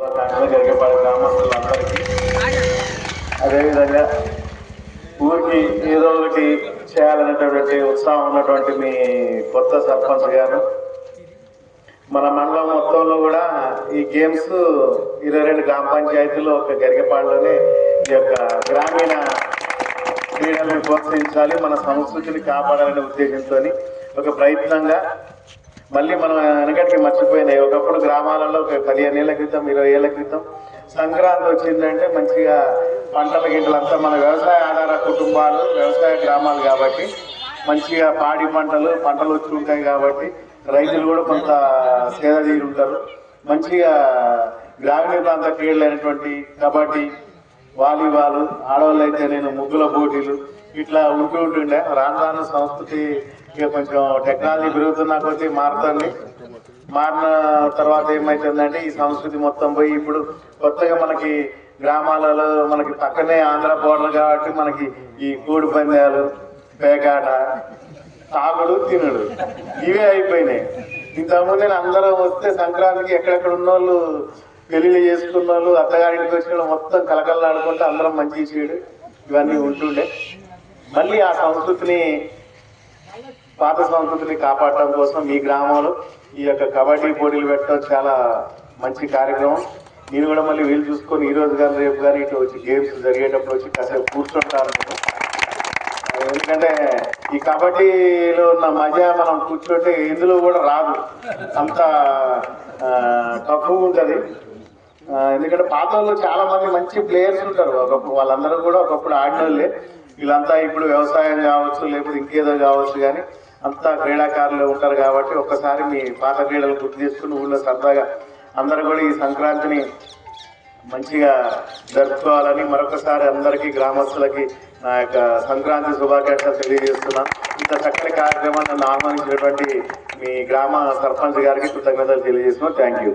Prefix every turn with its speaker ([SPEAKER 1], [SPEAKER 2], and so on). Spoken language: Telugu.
[SPEAKER 1] గరికపాడు గ్రామస్తులందరికీ అదేవిధంగా ఊరికి ఏదో ఒకటి చేయాలనేటువంటి ఉత్సాహం ఉన్నటువంటి మీ కొత్త సర్పంచ్ గారు, మన మండలం మొత్తంలో కూడా ఈ గేమ్స్ 22 గ్రామ పంచాయతీలు ఒక గరికపాడులోనే ఈ యొక్క గ్రామీణ క్రీడలను ప్రోత్సహించాలి, మన సంస్కృతిని కాపాడాలనే ఉద్దేశంతో ఒక ప్రయత్నంగా మళ్ళీ మనం వెనకటికి మర్చిపోయినాయి. ఒకప్పుడు గ్రామాలలో ఒక 15 ఏళ్ల క్రితం 20 ఏళ్ల క్రితం సంక్రాంతి వచ్చిందంటే మంచిగా పంటల గింటలంతా మన వ్యవసాయ ఆధార కుటుంబాలు, వ్యవసాయ గ్రామాలు కాబట్టి మంచిగా పాడి పంటలు వచ్చి ఉంటాయి కాబట్టి రైతులు కూడా కొంత సేద తీరి ఉంటారు. మంచిగా గ్రామీణ ప్రాంత క్రీడలు అయినటువంటి కబడ్డీ, వాలీబాల్, ఆడవాళ్ళు అయితే నేను ముగ్గుల పోటీలు ఇట్లా ఉంటుండే. రాను సంస్కృతి కొంచెం టెక్నాలజీ పెరుగుతున్న కొద్దీ మారిన తర్వాత ఏమైతుందంటే ఈ సంస్కృతి మొత్తం పోయి ఇప్పుడు కొత్తగా మనకి గ్రామాలలో మనకి పక్కనే ఆంధ్ర బోర్డర్ కాబట్టి మనకి ఈ కోడి పందాలు, పేకాట, తాగుడు, తినుడు ఇవే అయిపోయినాయి. ఇంతకుముందు అందరం వస్తే సంక్రాంతికి ఎక్కడెక్కడ ఉన్నోళ్ళు పెళ్లిళ్ళు చేసుకున్న వాళ్ళు, అత్తగారింటికి వచ్చిన వాళ్ళు మొత్తం కలకలలాడుకుంటే అందరం మంచి చేయడు ఇవన్నీ ఉంటుండే. మళ్ళీ ఆ సంస్కృతిని, పాత సంస్కృతిని కాపాడటం కోసం మీ గ్రామంలో ఈ యొక్క కబడ్డీ పోటీలు పెట్టడం చాలా మంచి కార్యక్రమం. నేను కూడా మళ్ళీ వీలు చూసుకొని ఈ రోజు కానీ రేపు కానీ ఇటు వచ్చి గేమ్స్ జరిగేటప్పుడు వచ్చి కాసేపు కూర్చుంటాను. ఎందుకంటే ఈ కబడ్డీలో ఉన్న మజా మనం కూర్చుంటే ఇందులో కూడా రాదు, అంత తక్కువ ఉంటుంది. ఎందుకంటే పాత వాళ్ళు చాలా మంది మంచి ప్లేయర్స్ ఉంటారు. ఒకప్పుడు వాళ్ళందరూ కూడా ఒకప్పుడు ఆడిన వాళ్ళే. వీళ్ళంతా ఇప్పుడు వ్యవసాయం కావచ్చు, లేకపోతే ఇంకేదో కావచ్చు, కానీ అంతా క్రీడాకారులు ఉంటారు. కాబట్టి ఒక్కసారి మీ పాత క్రీడలు గుర్తు చేసుకుని ఊళ్ళో సరదాగా అందరూ కూడా ఈ సంక్రాంతిని మంచిగా జరుపుకోవాలని మరొకసారి అందరికీ గ్రామస్తులకి నా యొక్క సంక్రాంతి శుభాకాంక్షలు తెలియజేస్తున్నాను. ఇంత చక్కని కార్యక్రమాన్ని నన్ను ఆహ్వానించినటువంటి మీ గ్రామ సర్పంచ్ గారికి కృతజ్ఞతలు తెలియజేస్తున్నాను. Thank you.